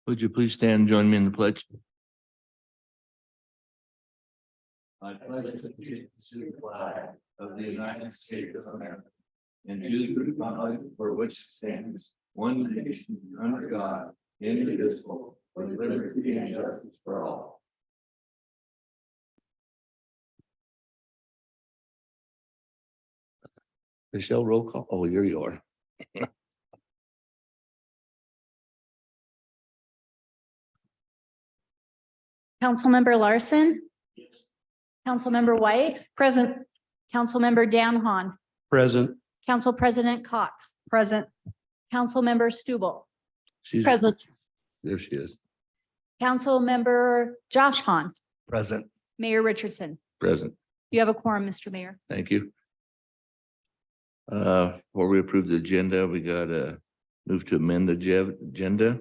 Would you please stand and join me in the pledge? I pledge allegiance to the flag of the United States of America and to the republic for which it stands, one nation under God, indivisible, with liberty and justice for all. Michelle, roll call. Oh, here you are. Councilmember Larson. Councilmember White. Present. Councilmember Dan Hahn. Present. Council President Cox. Present. Councilmember Stubble. She's Present. there. She is. Councilmember Josh Hahn. Present. Mayor Richardson. Present. You have a quorum, Mr. Mayor. Thank you. Before we approve the agenda, we gotta move to amend the agenda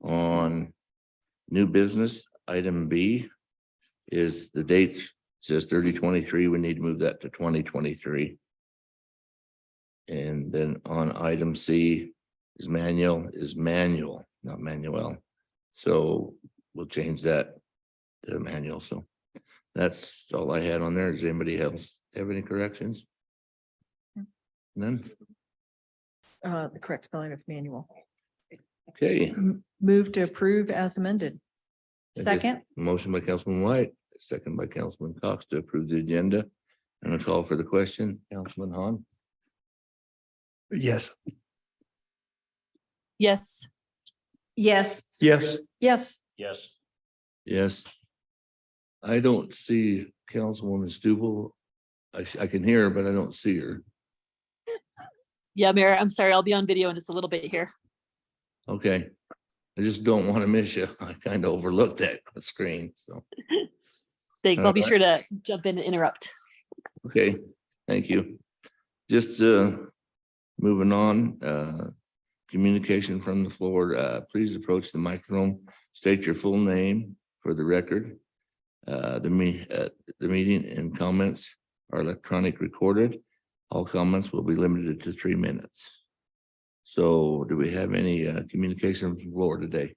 on new business. Item B is the date says 30/23. We need to move that to 2023. And then on item C is manual, not Manuel. So we'll change that to manual. So that's all I had on there. Does anybody else have any corrections? None? The correct spelling of manual. Okay. Move to approve as amended. Second. Motion by Councilman White, second by Councilman Cox to approve the agenda. And a call for the question, Councilman Hahn. Yes. Yes. Yes. Yes. Yes. Yes. Yes. I don't see Councilwoman Stubble. I can hear her, but I don't see her. Yeah, Mayor, I'm sorry, I'll be on video in just a little bit here. Okay. I just don't want to miss you. I kind of overlooked that screen, so. Thanks. I'll be All sure to jump in and interrupt. Okay, thank you. Just moving on, communication from the floor. Please approach the microphone, state your full name for the record. The meeting and comments are electronic recorded. All comments will be limited to 3 minutes. So do we have any communication from the floor today?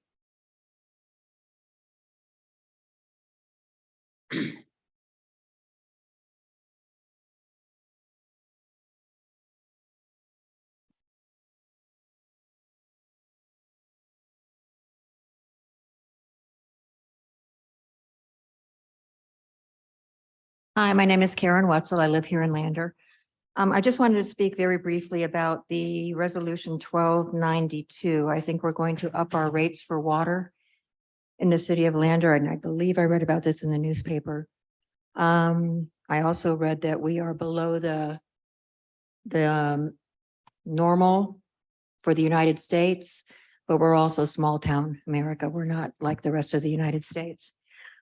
Hi, my name is Karen Wetzel. I live here in Lander. I just wanted to speak very briefly about the resolution 1292. I think we're going to up our rates for water in the city of Lander, and I believe I read about this in the newspaper. I also read that we are below the normal for the United States, but we're also small town America. We're not like the rest of the United States.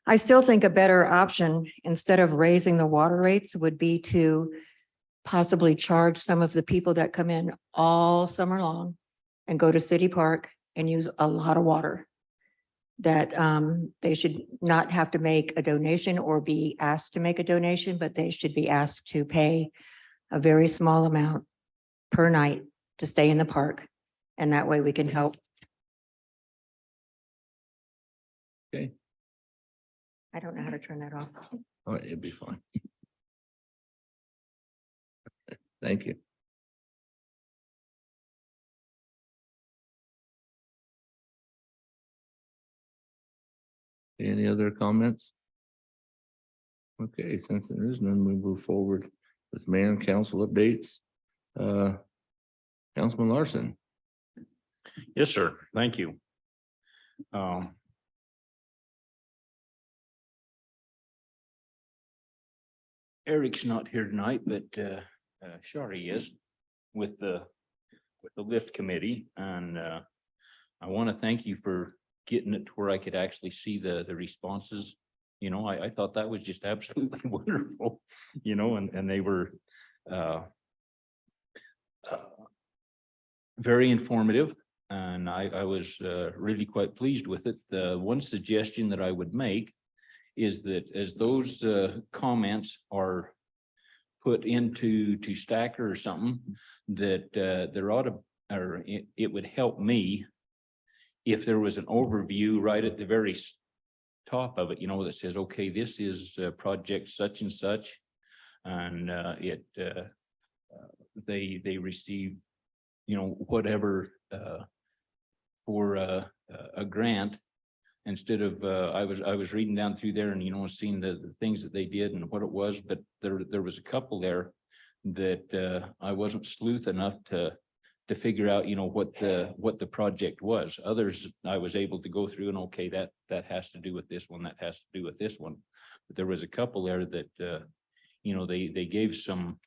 I still think a better option, instead of raising the water rates, would be to possibly charge some of the people that come in all summer long and go to City Park and use a lot of water. That they should not have to make a donation or be asked to make a donation, but they should be asked to pay a very small amount per night to stay in the park. And that way we can help. Okay. I don't know how to turn that off. All right, it'll be fine. Thank you. Any other comments? Okay, since there is none, we move forward with mayor and council updates. Councilman Larson. Yes, sir. Thank you. Eric's not here tonight, but Shari is with the lift committee, and I want to thank you for getting it to where I could actually see the responses. You know, I thought that was just absolutely wonderful, you know, and they were very informative, and I was really quite pleased with it. The one suggestion that I would make is that as those comments are put into Stacker or something, that there ought to, or it would help me if there was an overview right at the very top of it, you know, that says, okay, this is project such and such. And they receive, you know, whatever for a grant. Instead of, I was reading down through there and, you know, seeing the things that they did and what it was, but there was a couple there that I wasn't sleuth enough to figure out, you know, what the project was. Others, I was able to go through and, okay, that has to do with this one, that has to do with this one. But there was a couple there that, you know, they gave some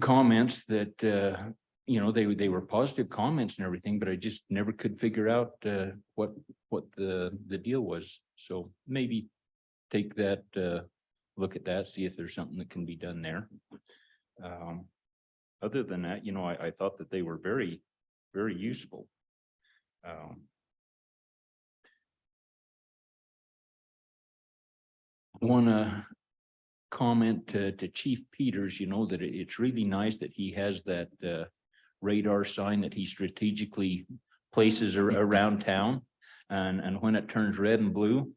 comments that, you know, they were positive comments and everything, but I just never could figure out what the deal was. So maybe take that, look at that, see if there's something that can be done there. Other than that, you know, I thought that they were very, very useful. Want to comment to Chief Peters, you know, that it's really nice that he has that radar sign that he strategically places around town. And when it turns red and blue,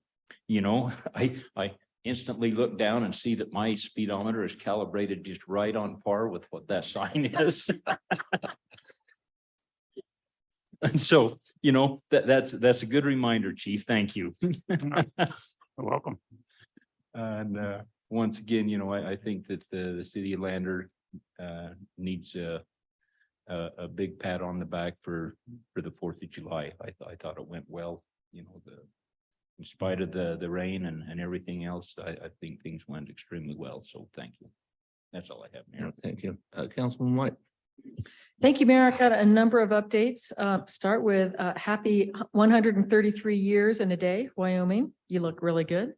you know, I instantly look down and see that my speedometer is calibrated just right on par with what that sign is. And so, you know, that's a good reminder, Chief. Thank you. You're welcome. And once again, you know, I think that the city of Lander needs a big pat on the back for the 4th of July. I thought it went well, you know, in spite of the rain and everything else, I think things went extremely well. So thank you. That's all I have, Mayor. Thank you. Councilman White. Thank you, Mayor. I've got a number of updates. Start with happy 133 years and a day, Wyoming. You look really good.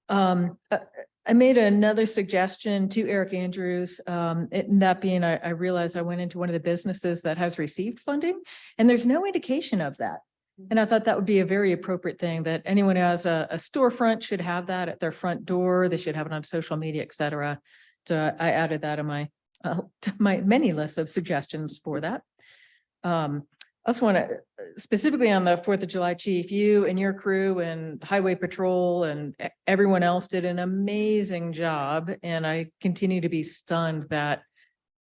I made another suggestion to Eric Andrews. That being, I realized I went into one of the businesses that has received funding and there's no indication of that. And I thought that would be a very appropriate thing, that anyone who has a storefront should have that at their front door. They should have it on social media, et cetera. So I added that in to my many lists of suggestions for that. I also want to specifically on the 4th of July, Chief, you and your crew and Highway Patrol and everyone else did an amazing job. And I continue to be stunned that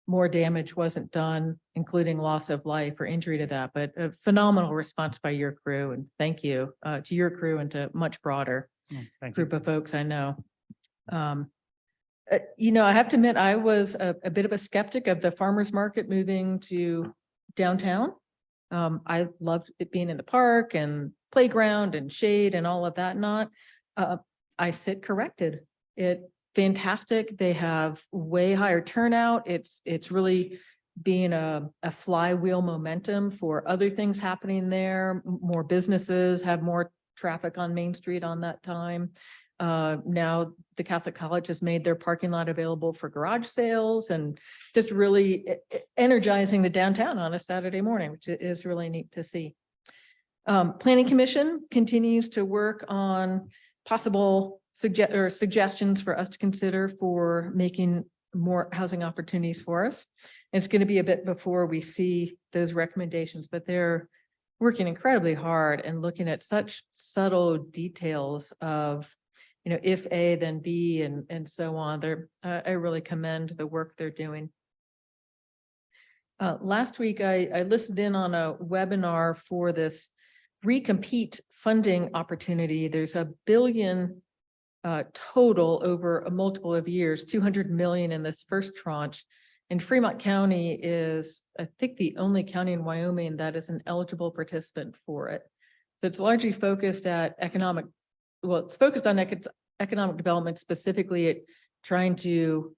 more damage wasn't done, including loss of life or injury to that, but a phenomenal response by your crew. And thank you to your crew and to much broader group of folks I know. You know, I have to admit, I was a bit of a skeptic of the farmer's market moving to downtown. I loved it being in the park and playground and shade and all of that. I sit corrected. Fantastic. They have way higher turnout. It's really being a flywheel momentum for other things happening there. More businesses have more traffic on Main Street on that time. Now the Catholic College has made their parking lot available for garage sales and just really energizing the downtown on a Saturday morning, which is really neat to see. Planning Commission continues to work on possible suggestions for us to consider for making more housing opportunities for us. And it's going to be a bit before we see those recommendations, but they're working incredibly hard and looking at such subtle details of, you know, if A, then B, and so on. I really commend the work they're doing. Last week, I listened in on a webinar for this recompete funding opportunity. There's $1 billion total over a multiple of years, 200 million in this first tranche. And Fremont County is, I think, the only county in Wyoming that is an eligible participant for it. So it's largely focused at it's focused on economic development, specifically at trying to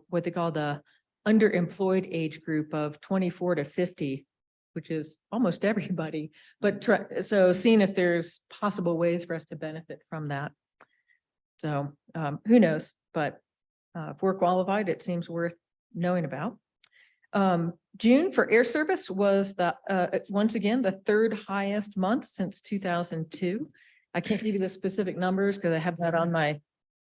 what they call the underemployed age group of 24 to 50, which is almost everybody. But so seeing if there's possible ways for us to benefit from that. So who knows? But if we're qualified, it seems worth knowing about. June for air service was once again the 3rd highest month since 2002. I can't give you the specific numbers because I have that on my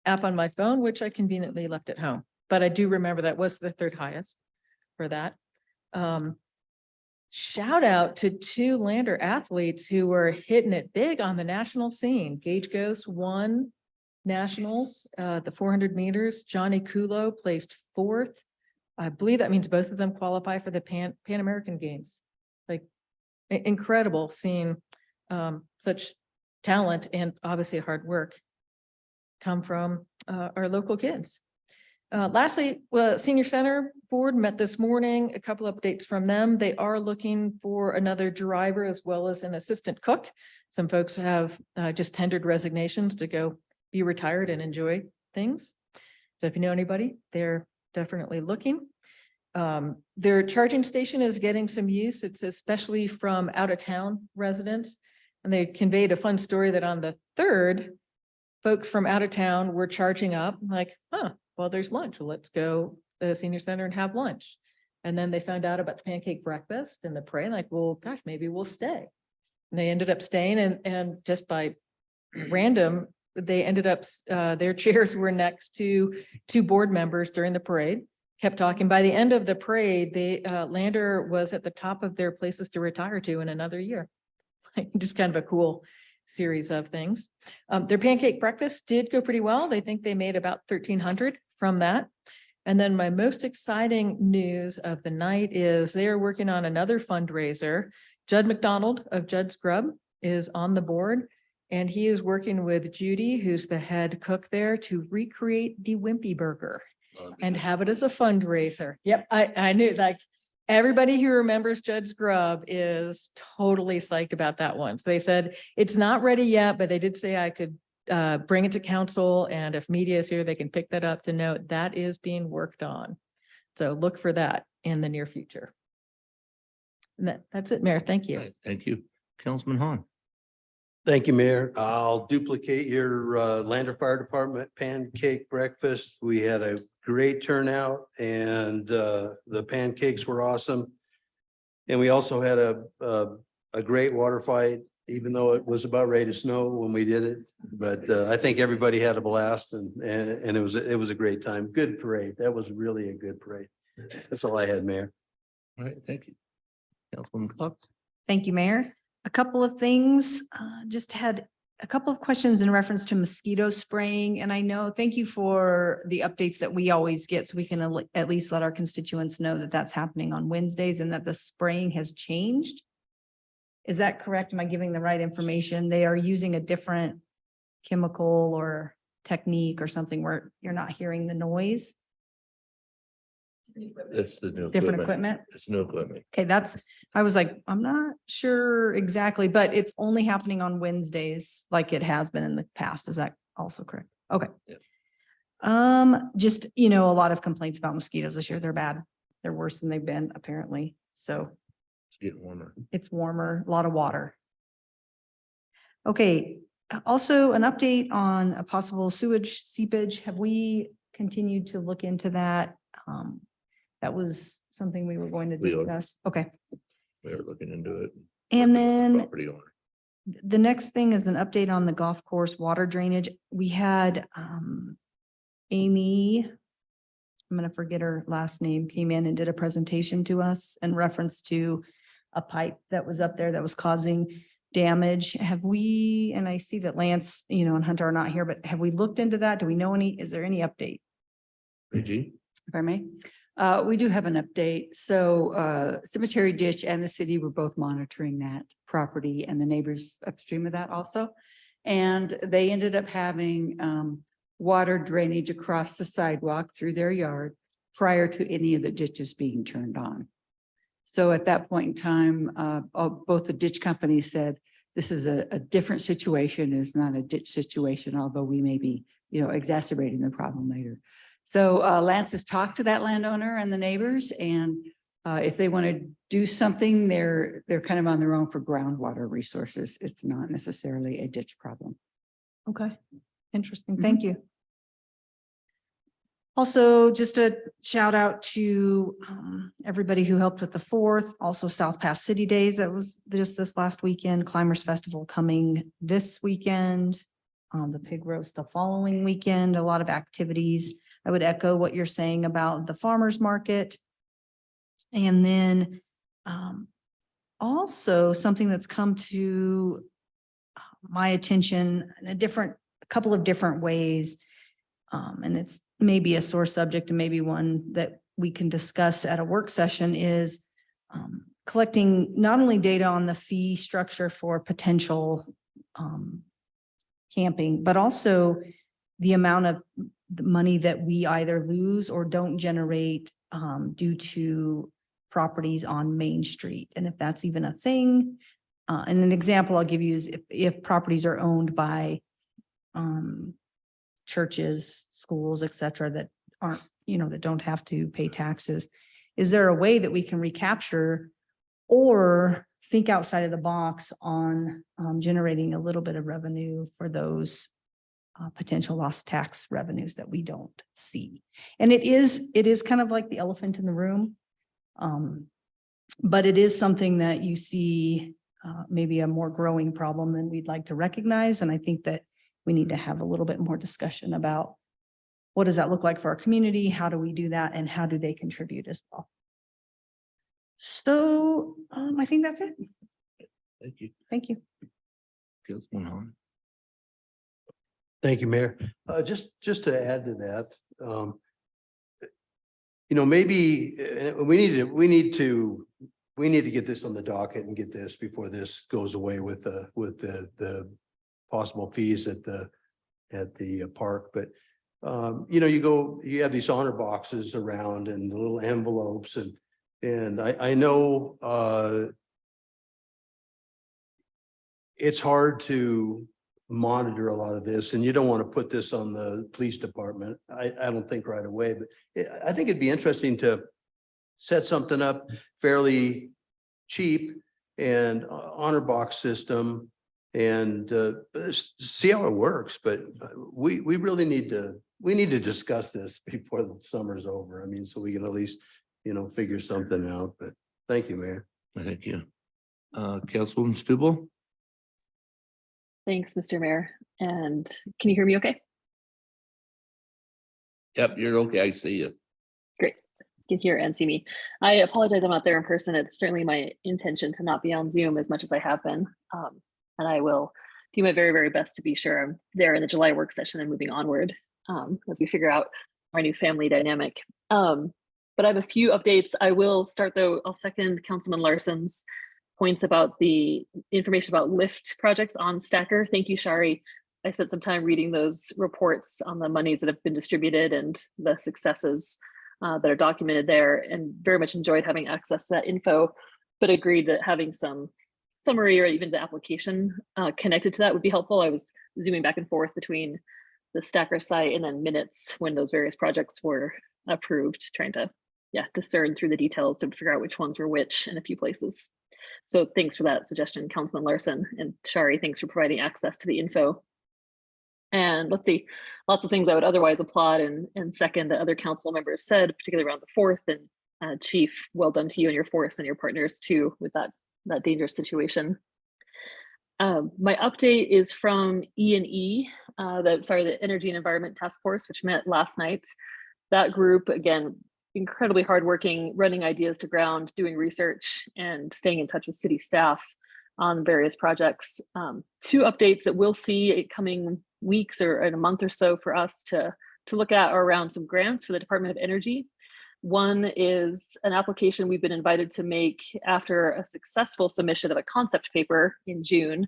app on my phone, which I conveniently left at home. But I do remember that was the 3rd highest for that. shout out to two Lander athletes who were hitting it big on the national scene. Gage Ghost won nationals, the 400 meters. Johnny Kulo placed fourth. I believe that means both of them qualify for the Pan American Games. Like incredible seeing such talent and obviously hard work come from our local kids. Lastly, Senior Center Board met this morning, a couple updates from them. They are looking for another driver as well as an assistant cook. Some folks have just tendered resignations to go be retired and enjoy things. So if you know anybody, they're definitely looking. Their charging station is getting some use. It's especially from out of town residents. And they conveyed a fun story that on the 3rd, folks from out of town were charging up like, well, there's lunch. Well, let's go to the senior center and have lunch. And then they found out about the pancake breakfast and the parade, like, well, gosh, maybe we'll stay. And they ended up staying and just by random, they ended up, their chairs were next to two board members during the parade, kept talking. By the end of the parade, Lander was at the top of their places to retire to in another year. Like just kind of a cool series of things. Their pancake breakfast did go pretty well. They think they made about 1,300 from that. And then my most exciting news of the night is they are working on another fundraiser. Judd McDonald of Judd's Grub is on the board, and he is working with Judy, who's the head cook there, to recreate the Wimpy Burger and have it as a fundraiser. Yep, I knew, like, everybody who remembers Judd's Grub is totally psyched about that one. So they said it's not ready yet, but they did say I could bring it to council, and if media is here, they can pick that up to note that is being worked on. So look for that in the near future. And that's it, Mayor. Thank you. Right, thank you. Councilman Hahn. Thank you, Mayor. I'll duplicate your Lander Fire Department pancake breakfast. We had a great turnout and the pancakes were awesome. And we also had a great water fight, even though it was about ready to snow when we did it. But I think everybody had a blast and it was a great time. Good parade. That was really a good parade. That's all I had, Mayor. All right, thank you. Councilwoman Cox. Thank you, Mayor. A couple of things, just had a couple of questions in reference to mosquito spraying. And I know, thank you for the updates that we always get, so we can at least let our constituents know that that's happening on Wednesdays and that the spraying has changed. Is that correct? Am I giving the right information? They are using a different chemical or technique or something where you're not hearing the noise? That's the new Different equipment? It's new equipment. Okay, I was like, I'm not sure exactly, but it's only happening on Wednesdays like it has been in the past. Is that also correct? Okay. Yeah. Just, a lot of complaints about mosquitoes this year. They're bad. They're worse than they've been apparently. So It's getting warmer. it's warmer, a lot of water. Okay, also an update on a possible sewage seepage. Have we continued to look into that? That was something we were going to We are. discuss. Okay. We are looking into it. And Working with the then property owner. the next thing is an update on the golf course water drainage. We had Amy, I'm going to forget her last name, came in and did a presentation to us in reference to a pipe that was up there that was causing damage. Have we, and I see that Lance, and Hunter are not here, but have we looked into that? Do we know is there any update? AG? If I may, we do have an update. So Cemetery Ditch and the city were both monitoring that property and the neighbors upstream of that also. And they ended up having water drainage across the sidewalk through their yard prior to any of the ditches being turned on. So at that point in time, both the ditch companies said, this is a different situation, it's not a ditch situation, although we may be, exacerbating the problem later. So Lance has talked to that landowner and the neighbors, and if they want to do something, they're kind of on their own for groundwater resources. It's not necessarily a ditch problem. Okay, interesting. Thank you. Also, just a shout out to everybody who helped with the 4th, also South Pass City Days. That was just this last weekend. Climbers Festival coming this weekend. The pig roast the following weekend. A lot of activities. I would echo what you're saying about the farmers market. And then also something that's come to my attention in a couple of different ways. And it's maybe a sore subject and maybe one that we can discuss at a work session is collecting not only data on the fee structure for potential camping, but also the amount of money that we either lose or don't generate due to properties on Main Street. And if that's even a thing. And an example I'll give you is if properties are owned by churches, schools, et cetera, that aren't, that don't have to pay taxes. Is there a way that we can recapture or think outside of the box on generating a little bit of revenue for those potential lost tax revenues that we don't see? And it is kind of like the elephant in the room. But it is something that you see maybe a more growing problem than we'd like to recognize. And I think that we need to have a little bit more discussion about what does that look like for our community? How do we do that? And how do they contribute as well? So I think that's it. Thank you. Thank you. Councilman Hahn. Thank you, Mayor. Just to add to that, maybe we need to get this on the docket and get this before this goes away with the possible fees at the park. But you have these honor boxes around and the little envelopes and I know it's hard to monitor a lot of this, and you don't want to put this on the police department. I don't think right away, but I think it'd be interesting to set something up fairly cheap and honor box system and see how it works. But we really need to discuss this before the summer's over. I mean, so we can at least, figure something out. But thank you, Mayor. Thank you. Councilwoman Stubble? Thanks, Mr. Mayor. And can you hear me okay? Yep, you're okay. I see you. Great. You can hear and see me. I apologize I'm not there in person. It's certainly my intention to not be on Zoom as much as I have been. And I will do my very, very best to be sure I'm there in the July work session and moving onward as we figure out our new family dynamic. But I have a few updates. I will start though, I'll second Councilman Larson's points about the information about lift projects on Stacker. Thank you, Shari. I spent some time reading those reports on the monies that have been distributed and the successes that are documented there, and very much enjoyed having access to that info, but agreed that having some summary or even the application connected to that would be helpful. I was zooming back and forth between the Stacker site and then minutes when those various projects were approved, trying to discern through the details to figure out which ones were which in a few places. So thanks for that suggestion, Councilman Larson, and Shari, thanks for providing access to the info. And let's see, lots of things I would otherwise applaud and second that other council members said, particularly around the 4th. And Chief, well done to you and your force and your partners too with that dangerous situation. My update is from E&E, the Energy and Environment Task Force, which met last night. That group, again, incredibly hardworking, running ideas to ground, doing research, and staying in touch with city staff on various projects. 2 updates that we'll see coming weeks or in a month or so for us to look at are around some grants for the Department of Energy. One is an application we've been invited to make after a successful submission of a concept paper in June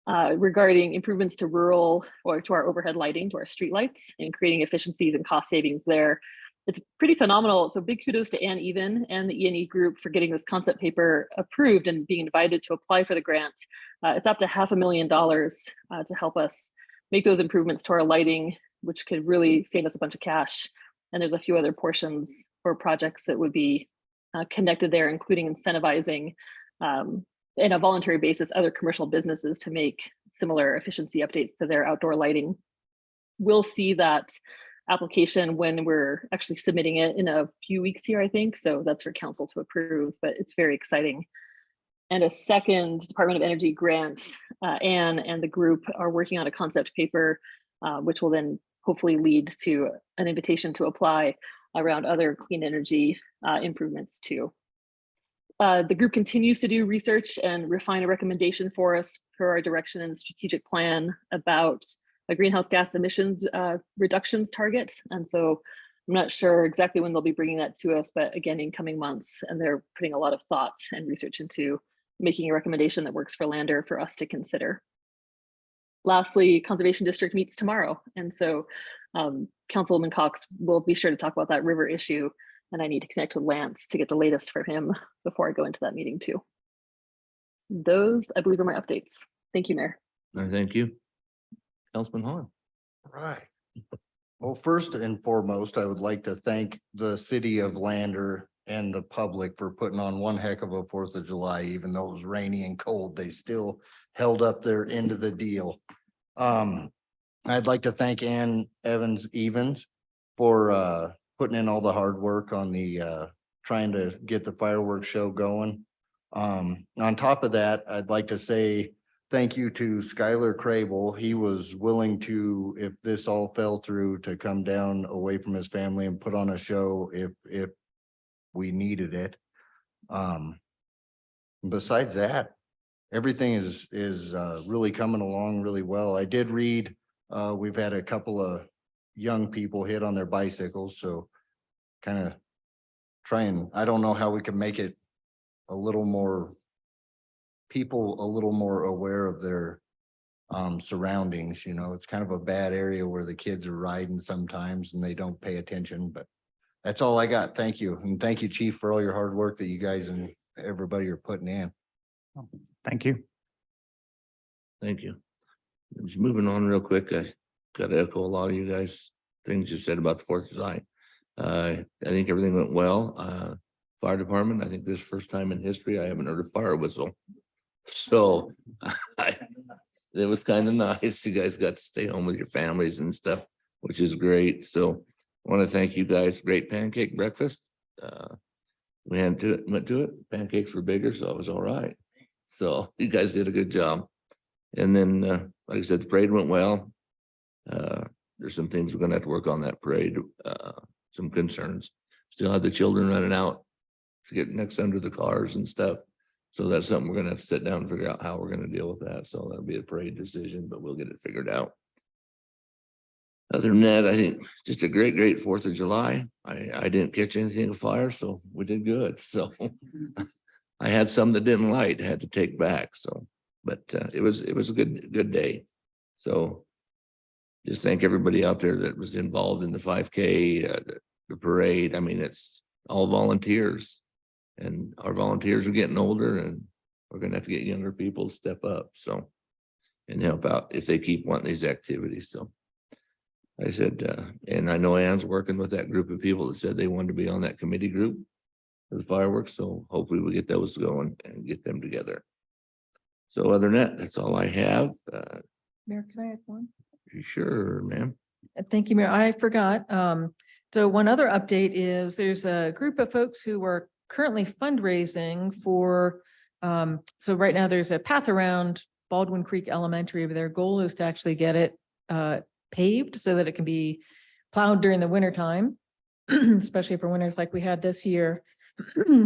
regarding improvements to rural or to our overhead lighting, to our streetlights, and creating efficiencies and cost savings there. It's pretty phenomenal. So big kudos to Ann Even and the E&E group for getting this concept paper approved and being invited to apply for the grant. It's up to $500,000 to help us make those improvements to our lighting, which could really save us a bunch of cash. And there's a few other portions or projects that would be connected there, including incentivizing in a voluntary basis other commercial businesses to make similar efficiency updates to their outdoor lighting. We'll see that application when we're actually submitting it in a few weeks here, I think. So that's for council to approve, but it's very exciting. And a second Department of Energy grant, Anne and the group are working on a concept paper, which will then hopefully lead to an invitation to apply around other clean energy improvements too. The group continues to do research and refine a recommendation for us for our direction and strategic plan about a greenhouse gas emissions reductions target. And so I'm not sure exactly when they'll be bringing that to us, but again, in coming months, and they're putting a lot of thought and research into making a recommendation that works for Lander for us to consider. Lastly, Conservation District meets tomorrow. And so Councilwoman Cox will be sure to talk about that river issue. And I need to connect with Lance to get the latest from him before I go into that meeting too. Those, I believe, are my updates. Thank you, Mayor. I thank you. Councilman Hahn. Right. Well, first and foremost, I would like to thank the city of Lander and the public for putting on one heck of a 4th of July, even though it was rainy and cold, they still held up their end of the deal. I'd like to thank Ann Evans for putting in all the hard work on the trying to get the fireworks show going. On top of that, I'd like to say thank you to Skylar Crable. He was willing to, if this all fell through, to come down away from his family and put on a show if we needed it. Besides that, everything is really coming along really well. I did read, we've had a couple of young people hit on their bicycles, so kind of trying, I don't know how we can make it a little more aware of their surroundings. You know, it's kind of a bad area where the kids are riding sometimes and they don't pay attention, but that's all I got. Thank you. And thank you, Chief, for all your hard work that you guys and everybody are putting in. Thank you. Thank you. Just moving on real quick, I got to echo a lot of you guys, things you said about the 4th of July. I think everything went well. Fire department, I think this first time in history, I haven't heard a fire whistle. So it was kind of nice. You guys got to stay home with your families and stuff, which is great. So I want to thank you guys. Great pancake breakfast. We went to it. Pancakes were bigger, so it was all right. So you guys did a good job. And then, like I said, the parade went well. There's some things we're gonna have to work on that parade. Some concerns. Still have the children running out to get next under the cars and stuff. So that's something we're gonna have to sit down and figure out how we're gonna deal with that. So that'll be a parade decision, but we'll get it figured out. Other than that, I think just a great 4th of July. I didn't catch anything of fire, so we did good. So I had some that didn't light, had to take back. So, but it was a good day. So just thank everybody out there that was involved in the 5K, the parade. I mean, it's all volunteers, and our volunteers are getting older, and we're gonna have to get younger people to step up. So, and help out if they keep wanting these activities. So I said, and I know Ann's working with that group of people that said they wanted to be on that committee group for the fireworks. So hopefully we'll get those going and get them together. So other than that, that's all I have. Mayor, can I add one? Sure, ma'am. Thank you, Mayor. I forgot. So one other update is there's a group of folks who are currently fundraising for, so right now there's a path around Baldwin Creek Elementary, but their goal is to actually get it paved so that it can be plowed during the winter time, especially for winters like we had this year.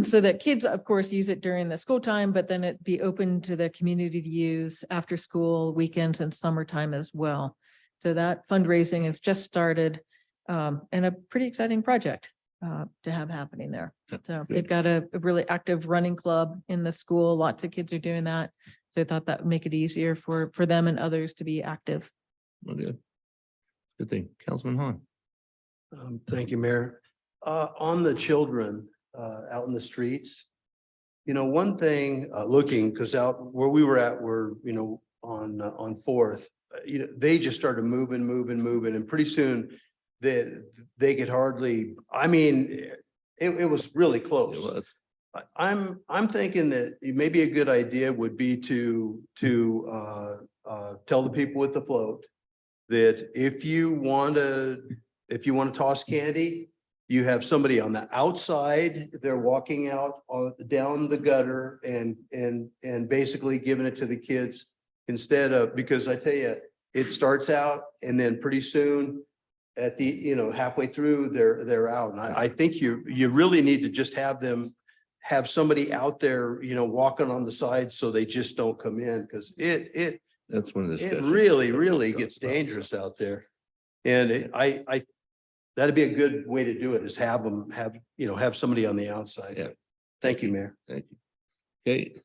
So that kids, of course, use it during the school time, but then it be open to the community to use after school, weekends, and summertime as well. So that fundraising has just started, and a pretty exciting project to have happening there. So they've got a really active running club in the school. Lots of kids are doing that. So I thought that would make it easier for them and others to be active. Well, good. Good thing. Councilman Hahn. Thank you, Mayor. On the children out in the streets, you know, one thing looking, because out where we were at, we're, you know, on 4th, you know, they just started moving, and pretty soon they could hardly, I mean, it was really close. It was. I'm thinking that maybe a good idea would be to tell the people with the float that if you want to toss candy, you have somebody on the outside, they're walking out down the gutter and basically giving it to the kids instead of, because I tell you, it starts out and then pretty soon at the, you know, halfway through they're out. And I think you really need to just have them have somebody out there, walking on the side so they just don't come in, because That's one of the it discussions. really, that we really talked gets about, so. dangerous out there. And that'd be a good way to do it, is have somebody on the outside. Yeah. Thank you, Mayor. Thank you.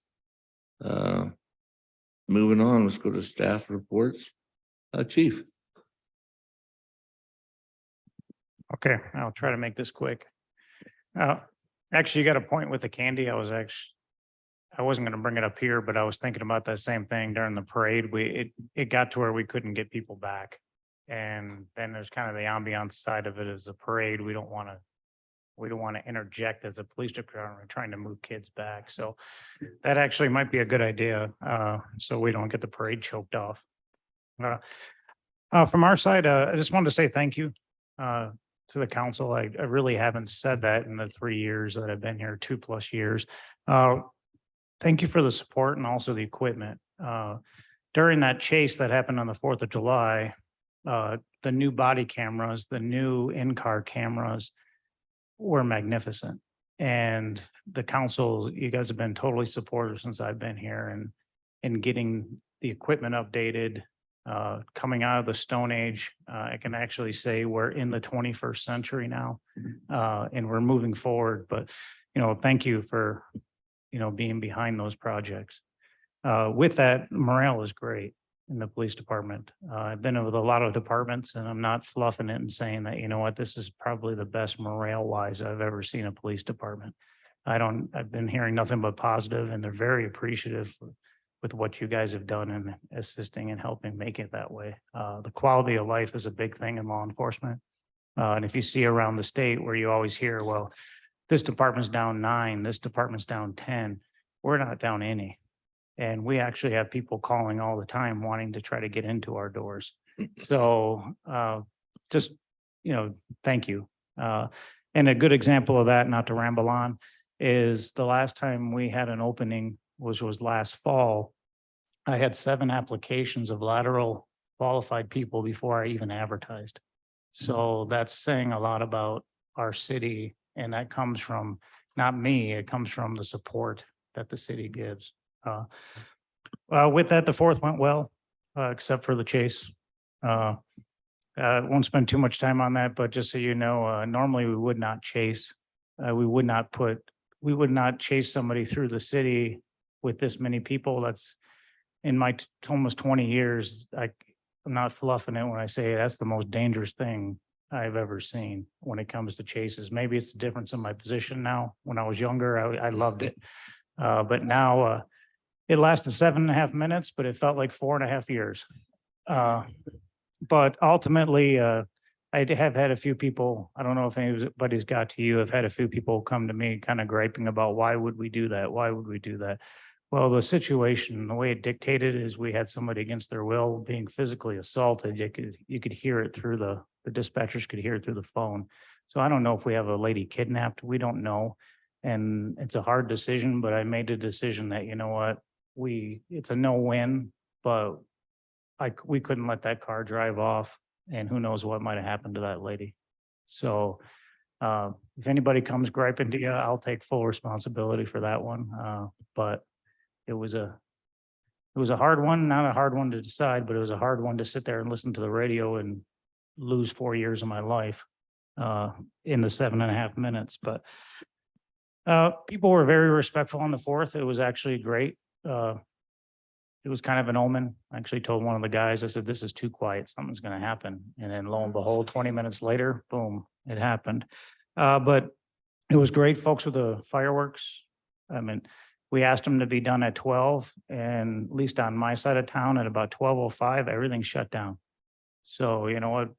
Okay. Moving on, let's go to staff reports. Chief. Okay, I'll try to make this quick. Actually, you got a point with the candy. I wasn't gonna bring it up here, but I was thinking about that same thing during the parade. It got to where we couldn't get people back. And then there's kind of the ambiance side of it as a parade. We don't want to interject as a police department trying to move kids back. So that actually might be a good idea, so we don't get the parade choked off. From our side, I just wanted to say thank you to the council. I really haven't said that in the 3 years that I've been here, 2+ years. Thank you for the support and also the equipment. During that chase that happened on the 4th of July, the new body cameras, the new in-car cameras were magnificent. And the council, you guys have been totally supportive since I've been here, and in getting the equipment updated, coming out of the Stone Age. I can actually say we're in the 21st century now, and we're moving forward. But, thank you for, being behind those projects. With that, morale is great in the police department. I've been with a lot of departments, and I'm not fluffing it and saying that, this is probably the best morale wise I've ever seen a police department. I've been hearing nothing but positive, and they're very appreciative with what you guys have done in assisting and helping make it that way. The quality of life is a big thing in law enforcement. And if you see around the state where you always hear, well, this department's down 9, this department's down 10, we're not down any. And we actually have people calling all the time wanting to try to get into our doors. So just, thank you. And a good example of that, not to ramble on, is the last time we had an opening, which was last fall. I had 7 applications of lateral qualified people before I even advertised. So that's saying a lot about our city, and that comes from not me, it comes from the support that the city gives. With that, the 4th went well, except for the chase. Won't spend too much time on that, but just so you know, normally we would not chase. We would not chase somebody through the city with this many people. That's in my almost 20 years. I'm not fluffing it when I say that's the most dangerous thing I've ever seen when it comes to chases. Maybe it's a difference in my position now. When I was younger, I loved it. But now it lasted 7.5 minutes, but it felt like 4.5 years. But ultimately, I have had a few people, I don't know if anybody's got to you, I've had a few people come to me kind of griping about why would we do that? Why would we do that? Well, the situation, the way it dictated is we had somebody against their will being physically assaulted. You could hear it through the dispatchers could hear it through the phone. So I don't know if we have a lady kidnapped. We don't know. And it's a hard decision, but I made a decision that, it's a no-win, but we couldn't let that car drive off, and who knows what might have happened to that lady. So if anybody comes griping to you, I'll take full responsibility for that one. But it was a hard one, not a hard one to decide, but it was a hard one to sit there and listen to the radio and lose 4 years of my life in the 7.5 minutes. But people were very respectful on the 4th. It was actually great. It was kind of an omen. I actually told one of the guys, I said, this is too quiet. Something's going to happen. And then lo and behold, 20 minutes later, boom, it happened. But it was great, folks, with the fireworks. I mean, we asked them to be done at 12, and at least on my side of town at about 12:05, everything shut down. So you know what?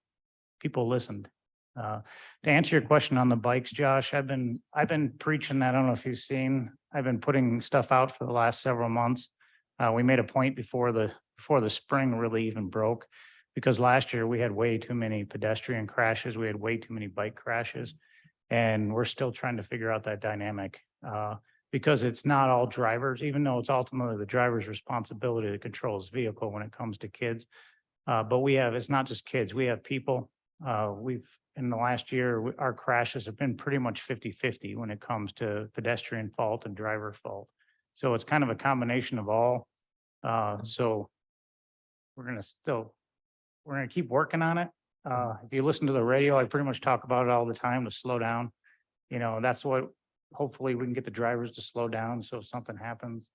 People listened. To answer your question on the bikes, Josh, I've been preaching that. I don't know if you've seen, I've been putting stuff out for the last several months. We made a point before the spring really even broke, because last year we had way too many pedestrian crashes. We had way too many bike crashes, and we're still trying to figure out that dynamic. Because it's not all drivers, even though it's ultimately the driver's responsibility to control his vehicle when it comes to kids. But it's not just kids, we have people. in the last year, our crashes have been pretty much 50-50 when it comes to pedestrian fault and driver fault. So it's kind of a combination of all. So we're gonna keep working on it. If you listen to the radio, I pretty much talk about it all the time to slow down. You know, that's what, hopefully we can get the drivers to slow down. So if something happens,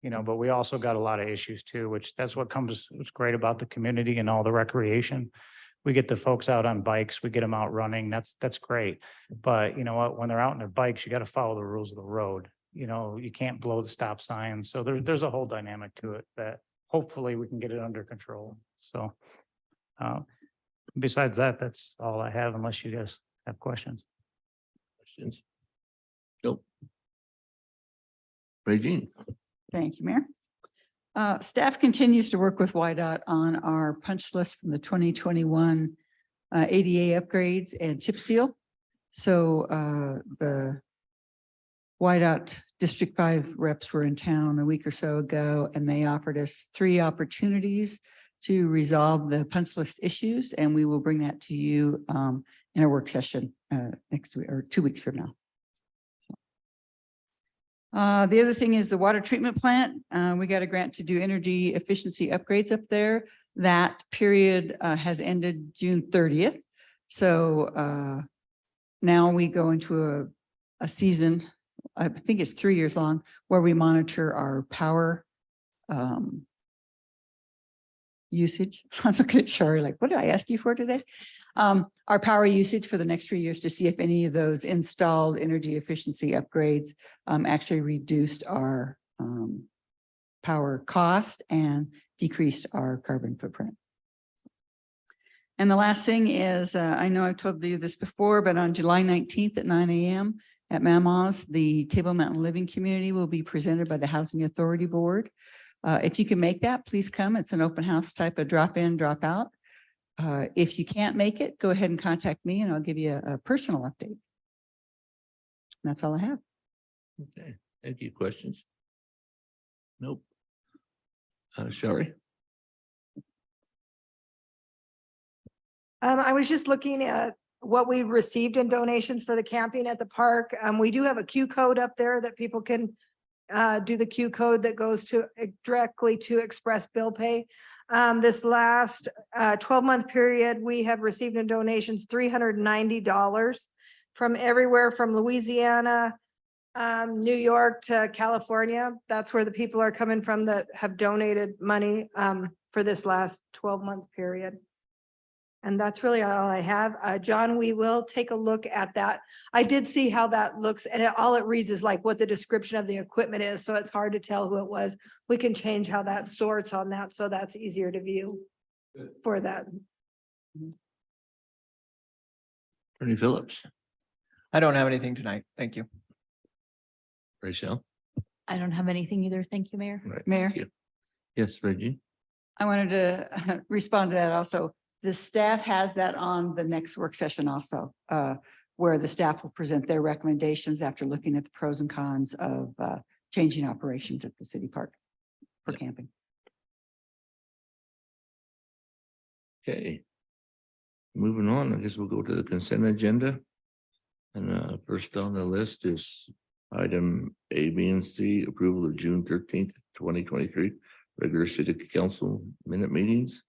you know, but we also got a lot of issues too, which that's what's great about the community and all the recreation. We get the folks out on bikes, we get them out running. That's great. But you know what, when they're out on their bikes, you got to follow the rules of the road. You know, you can't blow the stop sign. So there's a whole dynamic to it that hopefully we can get it under control. So besides that, that's all I have unless you guys have questions. Questions? Nope. Regine. Thank you, Mayor. Staff continues to work with YDOT on our punch list from the 2021 ADA upgrades and chip seal. So the YDOT District 5 reps were in town a week or so ago, and they offered us 3 opportunities to resolve the punch list issues, and we will bring that to you in a work session next week or 2 weeks from now. The other thing is the water treatment plant. We got a grant to do energy efficiency upgrades up there. That period has ended June 30th. So now we go into a season, I think it's 3 years long, where we monitor our power usage. I'm looking at Shari like, what did I ask you for today? Our power usage for the next 3 years to see if any of those installed energy efficiency upgrades actually reduced our power cost and decreased our carbon footprint. And the last thing is, I know I've told you this before, but on July 19th at 9 a.m. at Mama's, the Table Mountain Living Community will be presented by the Housing Authority Board. If you can make that, please come. It's an open house type of drop in, drop out. If you can't make it, go ahead and contact me and I'll give you a personal update. That's all I have. Okay, thank you. Questions? Nope. Shari? I was just looking at what we received in donations for the camping at the park. We do have a Q code up there that people can do the Q code that goes to directly to express bill pay. This last 12-month period, we have received in donations $390 from everywhere from Louisiana, New York to California. That's where the people are coming from that have donated money for this last 12-month period. And that's really all I have. John, we will take a look at that. I did see how that looks, and all it reads is like what the description of the equipment is, so it's hard to tell who it was. We can change how that sorts on that, so that's easier to view for that. Attorney Phillips? I don't have anything tonight. Thank you. Rachel? I don't have anything either. Thank you, Mayor. Right, Mayor, thank you. Yes, Reggie? I wanted to respond to that also. The staff has that on the next work session also, where the staff will present their recommendations after looking at the pros and cons of changing operations at the city park for camping. Okay. Moving on, I guess we'll go to the consent agenda. And first on the list is item A, B, and C, approval of June 13th, 2023, regular city council minute meetings.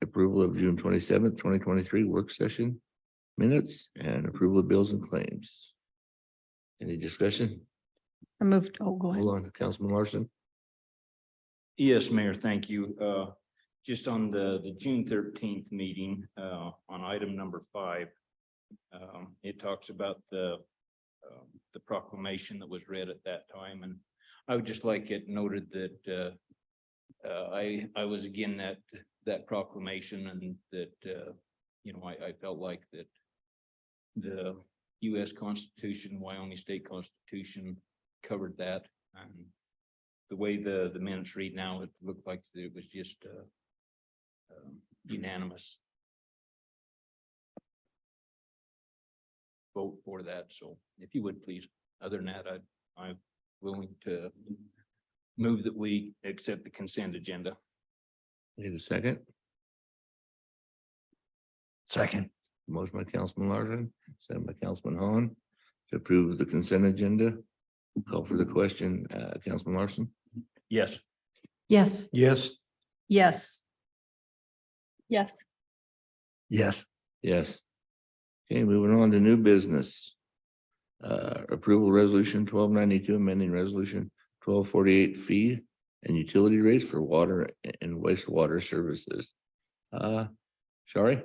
Approval of June 27th, 2023 work session minutes, and approval of bills and claims. Any discussion? I moved. Oh, go ahead. Hold on, Councilman Larson. Yes, Mayor, thank you. Just on the June 13th meeting, on item number 5, it talks about the proclamation that was read at that time, and I would just like it noted that I was again that proclamation, and that you know, I felt like that the U.S. Constitution, Wyoming State Constitution covered that, and the way the minutes read now, it looked like it was just unanimous vote for that. So if you would please, other than that, I'm willing to move that we accept the consent agenda. Need a second? Second. Motion by Councilman Larson, second by Councilman Hahn to approve the consent agenda. Call for the question, Councilman Larson. Yes. Yes. Yes. Yes. Yes. Yes. Yes. Okay, moving on to new business. Approval resolution 1292, amending resolution 1248 fee and utility rates for water and wastewater services. Sorry.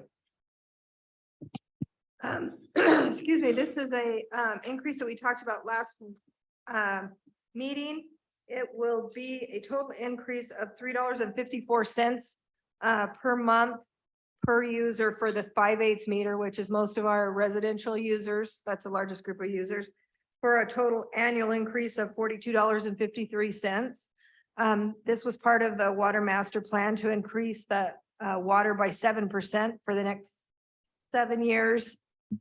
Excuse me, this is a increase that we talked about last meeting. It will be a total increase of $3.54 per month per user for the 5/8 meter, which is most of our residential users. That's the largest group of users, for a total annual increase of $42.53. This was part of the water master plan to increase the water by 7% for the next 7 years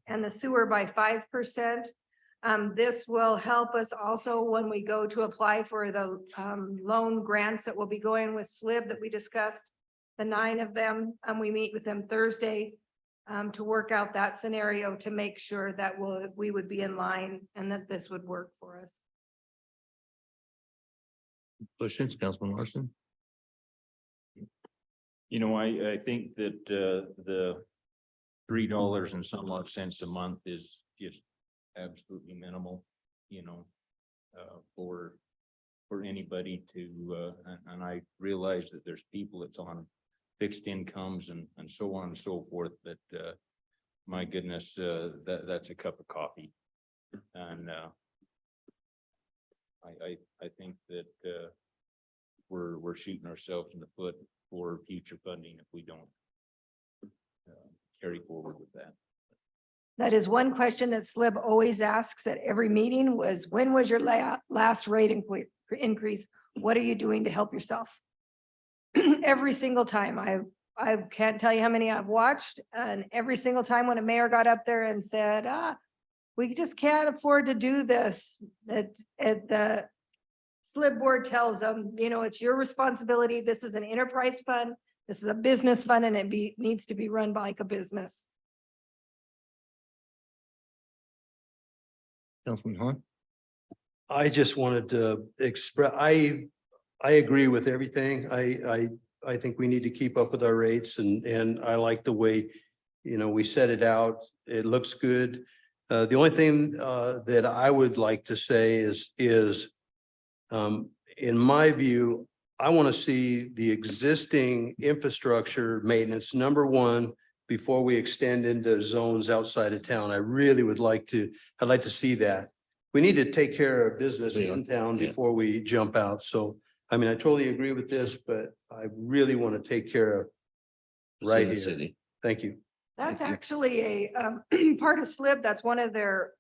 and the sewer by 5%. This will help us also when we go to apply for the loan grants that will be going with SLIB that we discussed, the 9 of them. We meet with them Thursday to work out that scenario to make sure that we would be in line and that this would work for us. Questions, Councilman Larson? You know, I think that the $3 and some odd cents a month is just absolutely minimal, you know, for anybody to, and I realize that there's people that's on fixed incomes and so on and so forth, but my goodness, that's a cup of coffee. And I think that we're shooting ourselves in the foot for future funding if we don't carry forward with that. That is one question that SLIB always asks at every meeting was, when was your last rate increase? What are you doing to help yourself? Every single time. I can't tell you how many I've watched, and every single time when a mayor got up there and said, we just can't afford to do this, that the SLIB board tells them, you know, it's your responsibility. This is an enterprise fund. This is a business fund, and it needs to be run like a business. Councilman Hahn? I just wanted to express, I agree with everything. I think we need to keep up with our rates and I like the way, you know, we set it out. It looks good. The only thing that I would like to say is in my view, I want to see the existing infrastructure maintenance, number one, before we extend into zones outside of town. I really would like to, I'd like to see that. We need to take care of business in town before we jump out. So, I mean, I totally agree with this, but I really want to take care of right here. City. Thank you. That's Thank you. actually a part of SLIB. That's one of their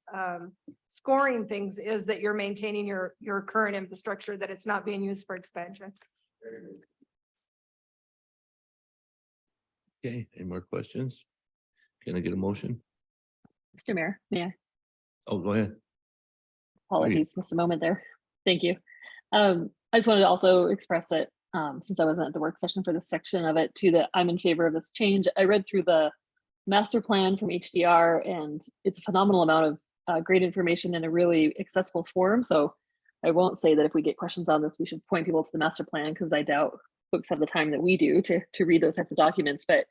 scoring things, is that you're maintaining your current infrastructure, that it's not being used for expansion. Okay, any more questions? Can I get a motion? Mr. Mayor, may I? Oh, go ahead. Apologies, missed a moment there. Thank you. I just wanted to also express that since I wasn't at the work session for this section of it too, that I'm in favor of this change. I read through the master plan from HDR and it's a phenomenal amount of great information in a really accessible form. So I won't say that if we get questions on this, we should point people to the master plan, because I doubt folks have the time that we do to read those types of documents. But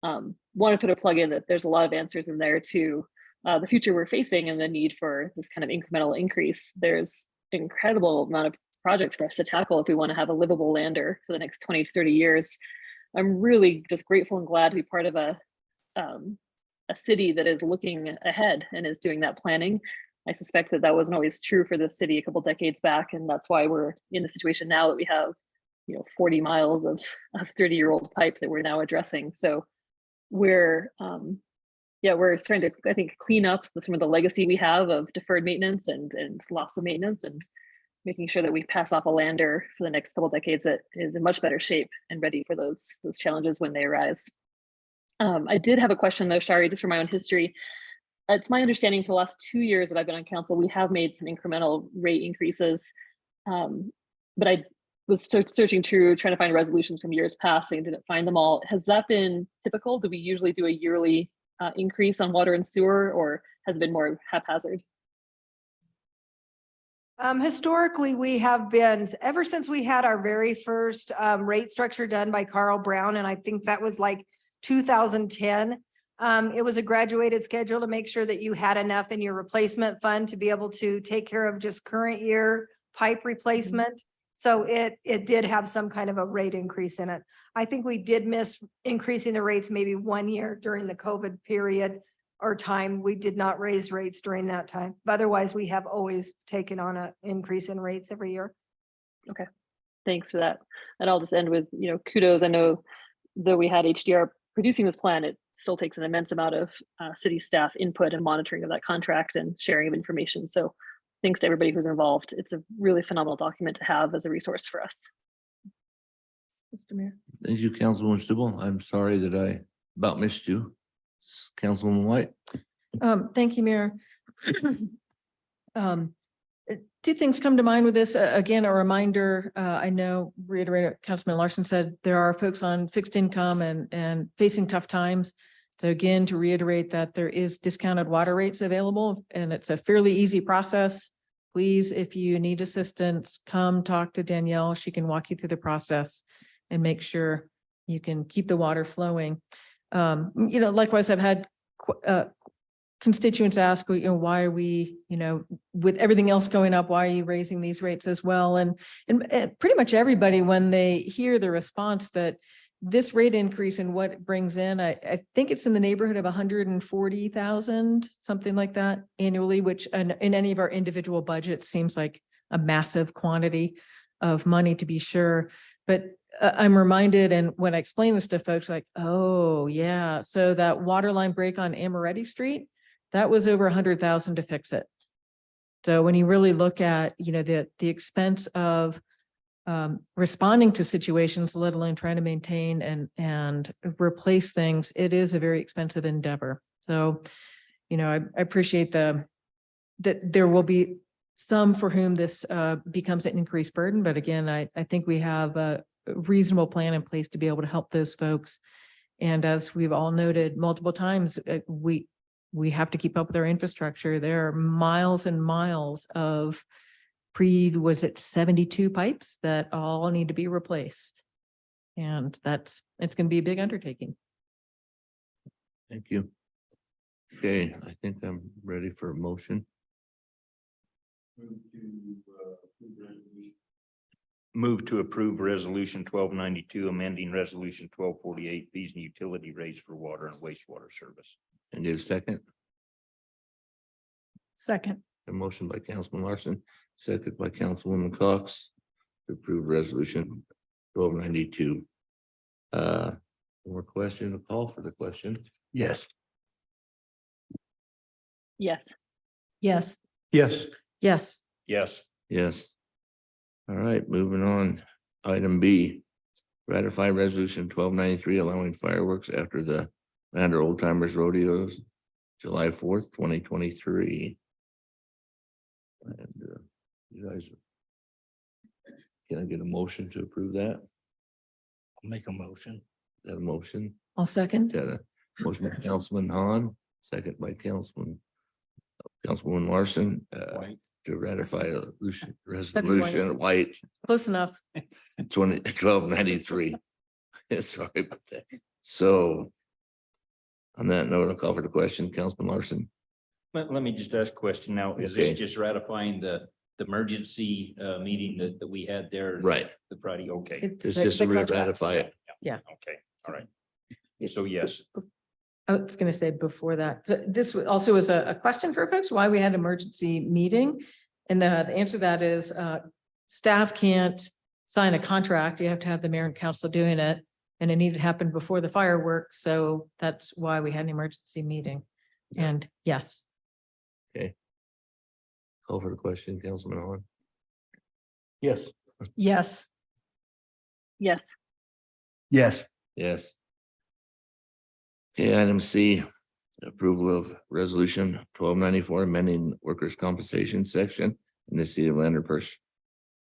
want to put a plug in that there's a lot of answers in there to the future we're facing and the need for this kind of incremental increase. There's an incredible amount of projects for us to tackle if we want to have a livable lander for the next 20 to 30 years. I'm really just grateful and glad to be part of a city that is looking ahead and is doing that planning. I suspect that that wasn't always true for the city a couple decades back, and that's why we're in the situation now that we have, you know, 40 miles of 30-year-old pipe that we're now addressing. So we're we're trying to, I think, clean up some of the legacy we have of deferred maintenance and loss of maintenance, and making sure that we pass off a lander for the next couple decades that is in much better shape and ready for those challenges when they arise. I did have a question though, Shari, just for my own history. It's my understanding for the last 2 years that I've been on council, we have made some incremental rate increases. But I was searching through, trying to find resolutions from years past and didn't find them all. Has that been typical? Do we usually do a yearly increase on water and sewer, or has it been more haphazard? Historically, we have been, ever since we had our very first rate structure done by Carl Brown, and I think that was like 2010. It was a graduated schedule to make sure that you had enough in your replacement fund to be able to take care of just current year pipe replacement. So it did have some kind of a rate increase in it. I think we did miss increasing the rates maybe 1 year during the COVID period or time. We did not raise rates during that time. But otherwise, we have always taken on an increase in rates every year. Thanks for that. And I'll just end with, kudos. I know though we had HDR producing this plan, it still takes an immense amount of city staff input and monitoring of that contract and sharing of information. So thanks to everybody who's involved. It's a really phenomenal document to have as a resource for us. Mr. Mayor. Thank you, Councilwoman Stubble. I'm sorry that I about missed you. Councilwoman White. Thank you, Mayor. Two things come to mind with this. Again, a reminder, I know, reiterate what Councilman Larson said, there are folks on fixed income and facing tough times. So again, to reiterate that there is discounted water rates available and it's a fairly easy process. Please, if you need assistance, come talk to Danielle. She can walk you through the process and make sure you can keep the water flowing. Likewise, I've had constituents ask, why are we, with everything else going up, why are you raising these rates as well? And pretty much everybody, when they hear the response that this rate increase and what it brings in, I think it's in the neighborhood of 140,000, something like that annually, which in any of our individual budgets seems like a massive quantity of money, to be sure. But I'm reminded, and when I explain this to folks, like, oh yeah, so that water line break on Amoretti Street, that was over 100,000 to fix it. So when you really look at, the expense of responding to situations, let alone trying to maintain and replace things, it is a very expensive endeavor. So, I appreciate that there will be some for whom this becomes an increased burden. But again, I think we have a reasonable plan in place to be able to help those folks. And as we've all noted multiple times, we have to keep up with our infrastructure. There are miles and miles of was it 72 pipes that all need to be replaced. And it's going to be a big undertaking. Thank you. Okay, I think I'm ready for a motion. Move to approve resolution 1292, amending resolution 1248, fees and utility rates for water and wastewater service. And give a second. Second. A motion by Councilman Larson, second by Councilwoman Cox to approve resolution 1292. More question, a call for the question. Yes. Yes. Yes. Yes. Yes. Yes. Yes. All right, moving on. Item B, ratify resolution 1293 allowing fireworks after the Lander Old Timers Rodeos, July 4th, 2023. And you guys, can I get a motion to approve that? I'll make a motion. That a motion? I'll second. Got a motion by Councilman Hahn, second by Councilwoman Larson, White. to ratify a White. resolution White Close enough. 1293. Sorry about that. So on that note, I'll call for the question, Councilman Larson. Let me just ask a question now. Is Okay. this just ratifying the emergency meeting that we had there? Right. The Friday, okay. It's the- just the to contract. ratify it. Yeah. Okay, all right. So yes, I was going to say before that, so this also was a question for folks, why we had an emergency meeting. And the answer to that is staff can't sign a contract. You have to have the mayor and council doing it. And it needed to happen before the fireworks. So that's why we had an emergency meeting. And yes. Call for the question, Councilman Hahn. Yes. Yes. Yes. Yes. Yes. Okay, item C, approval of resolution 1294, amending workers' compensation section in the City of Lander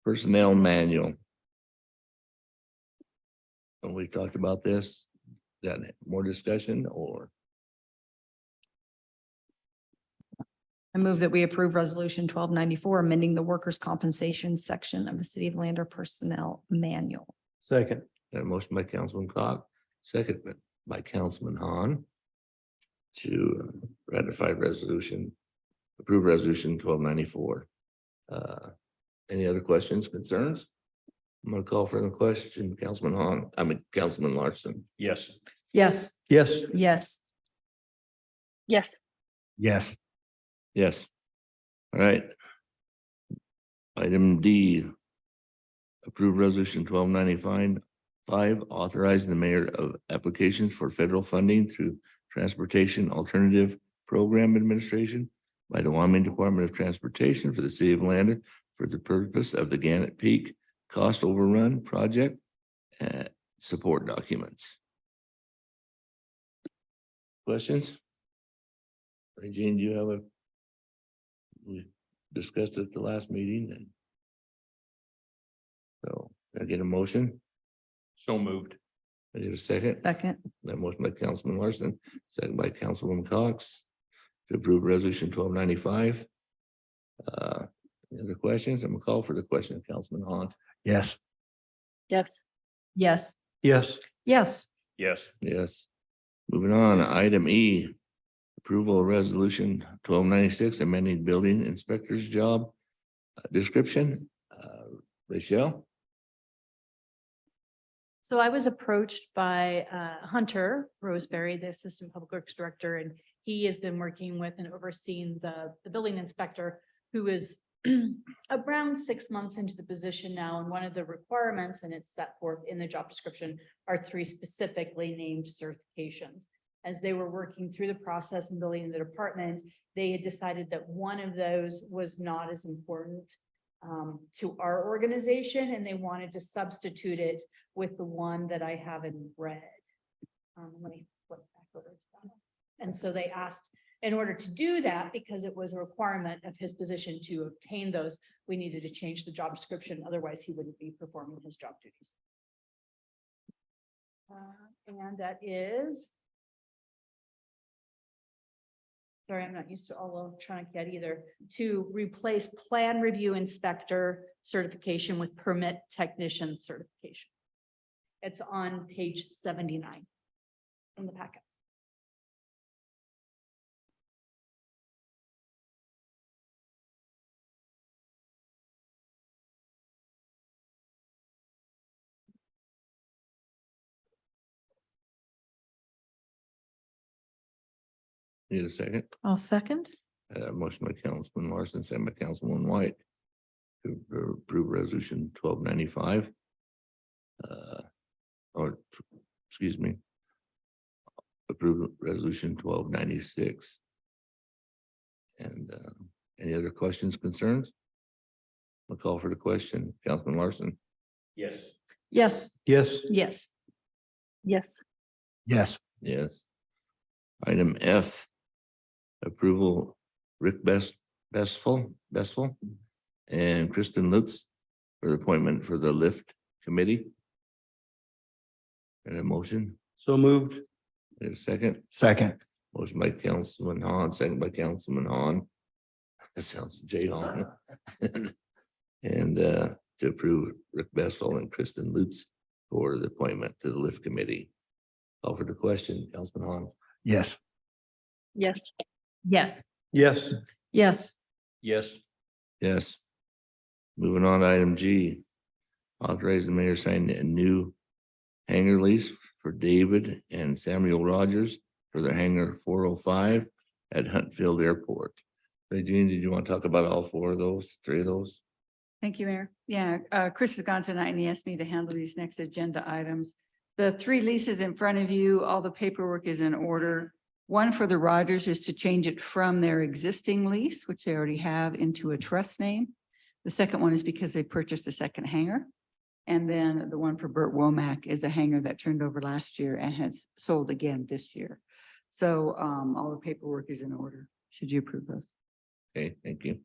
personnel manual. And we talked about this, got more discussion or? I move that we approve resolution 1294, amending the workers' compensation section of the City of Lander Personnel Manual. Second. Got a motion by Councilman Cox, second by Councilman Han to ratify resolution, approve resolution 1294. Any other questions, concerns? I'm gonna call for the question, Councilman Han, Councilman Larson. Yes. Yes. Yes. Yes. Yes, Yes. Yes. All right. Item D. Approve resolution 1295, authorizing the mayor of applications for federal funding through Transportation Alternative Program Administration by the Wyoming Department of Transportation for the city of Lander for the purpose of the Gannett Peak Cost Overrun Project support documents. Questions? Regine, do you have we discussed it at the last meeting and so I get a motion. So moved. I get a second. Second. That motion by Councilman Larson, second by Councilwoman Cox to approve resolution 1295. Any other questions? I'm gonna call for the question, Councilman Han. Yes. yes, Yes. Yes. Yes. Yes. Yes. Moving on, item E. Approval of resolution 1296, amending building inspector's job description. Rachel? So I was approached by Hunter Roseberry, the Assistant Public Works Director, and he has been working with and overseeing the building inspector who is around 6 months into the position now. And one of the requirements, and it's set forth in the job description, are 3 specifically named certifications. As they were working through the process and building the department, they had decided that one of those was not as important to our organization, and they wanted to substitute it with the one that I have in red. Let me flip back over to that. And so they asked, in order to do that, because it was a requirement of his position to obtain those, we needed to change the job description, otherwise he wouldn't be performing his job duties. And that is. Sorry, I'm not used to all electronic yet either, to replace plan review inspector certification with permit technician certification. It's on page 79 in the packet. Need a second? I'll second. Motion by Councilman Larson, second by Councilman White to approve resolution 1295. Or, excuse me. Approve resolution 1296. And any other questions, concerns? I'll call for the question. Councilman Larson. Yes. Yes. Yes. Yes. yes, Yes. Yes. Item F. Approval, Rick Bestful and Kristen Lutz for the appointment for the lift committee. And a motion, So moved. and a second, Second. motion by Councilman Han, second by Councilman Han. That sounds Jay Han. And to approve Rick Bestful and Kristen Lutz for the appointment to the lift committee. Call for the question, Councilman Han. Yes. yes, Yes. Yes. Yes. Yes. Yes. Moving on to item G. Authorize the mayor sign a new hangar lease for David and Samuel Rogers for their hangar 405 at Huntfield Airport. Regine, did you want to talk about all 4 of those, 3 of those? Thank you, Mayor. Yeah, Chris has gone tonight and he asked me to handle these next agenda items. The 3 leases in front of you, all the paperwork is in order. One for the Rogers is to change it from their existing lease, which they already have, into a trust name. The second one is because they purchased a second hangar. And then the one for Burt Womack is a hangar that turned over last year and has sold again this year. So all the paperwork is in order. Should you approve those? Okay, thank you.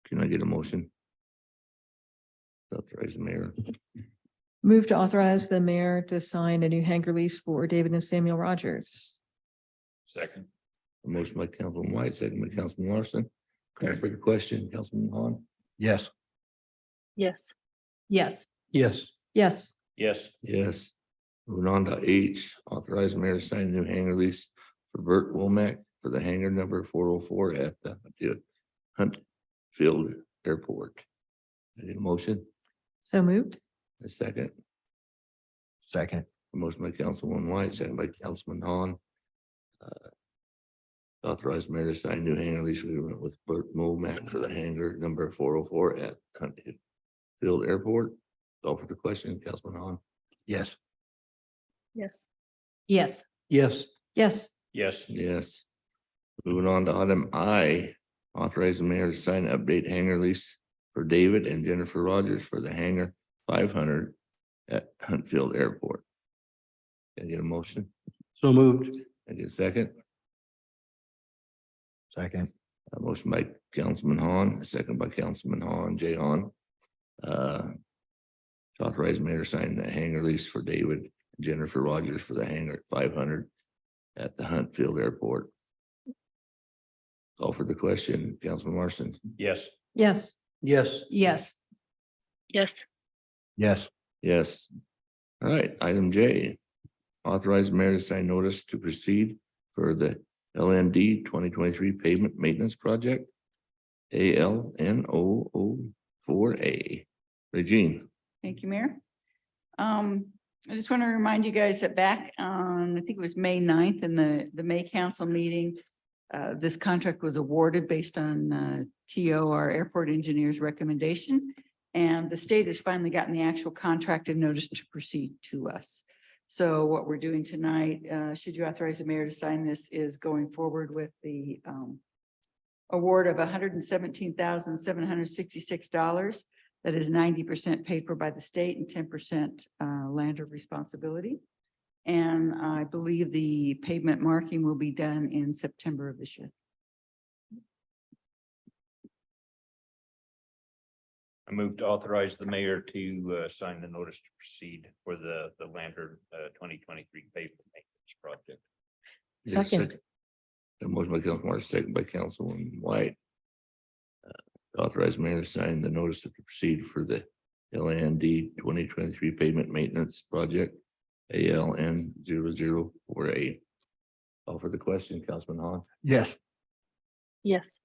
Can I get a motion? Authorize the mayor. Move to authorize the mayor to sign a new hangar lease for David and Samuel Rogers. Second. A motion by Councilman White, second by Councilman Larson. Call for the question, Councilman Hahn? Yes. Yes. Yes. Yes. Yes. Yes. Yes. Moving on to H, authorize mayor to sign a new hangar lease for Bert Womack for the hangar number 404 at the Hunt Field Airport. I need a motion, So moved. a second. Second. A motion by Councilman White, second by Councilman Hahn. Authorize mayor to sign new hangar lease agreement with Bert Womack for the hangar number 404 at Hunt Field Airport. Call for the question, Councilman Hahn? Yes. Yes. Yes. Yes. Yes. Yes. Yes. Moving on to item I, authorize the mayor to sign update hangar lease for David and Jennifer Rogers for the hangar 500 at Huntfield Airport. Can I get a motion? So moved. Can I get a second? Second. A motion by Councilman Hahn, a second by Councilman Hahn, Jay Hahn. To authorize mayor to sign the hangar lease for David and Jennifer Rogers for the hangar 500 at the Huntfield Airport. Call for the question, Councilman Larson? Yes. Yes. Yes. Yes. Yes. Yes. Yes. All right, item J. Authorize mayor to sign notice to proceed for the LND 2023 pavement maintenance project. ALN004A. Regine. Thank you, Mayor. I just want to remind you guys that back on, I think it was May 9th in the May council meeting, this contract was awarded based on TO, our airport engineer's recommendation. And the state has finally gotten the actual contract and notice to proceed to us. So what we're doing tonight, should you authorize the mayor to sign this, is going forward with the award of $117,766. That is 90% paid for by the state and 10% lander responsibility. And I believe the pavement marking will be done in September of this year. I move to authorize the mayor to sign the notice to proceed for the Lantern 2023 pavement maintenance project. Get a Second. A motion by Councilman Martin, second by Councilman White. Authorize mayor to sign the notice to proceed for the LND 2023 pavement maintenance project. ALN004A. Call for the question, Councilman Hahn? Yes. Yes.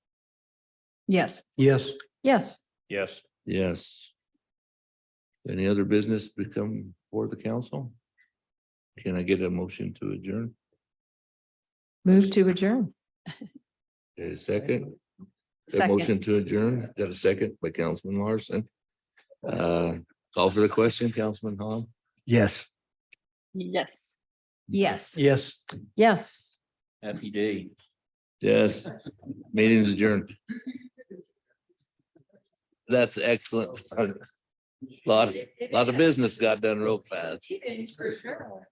Yes. Yes. Yes. Yes. Yes. Any other business become for the council? Can I get a motion to adjourn? Move to adjourn. A second? A Second. motion to adjourn, got a second by Councilman Larson. Call for the question, Councilman Hahn? Yes. Yes. Yes. Yes. Yes. Happy day. Yes. Meeting's adjourned. That's excellent. Lot of business got done real fast. For sure.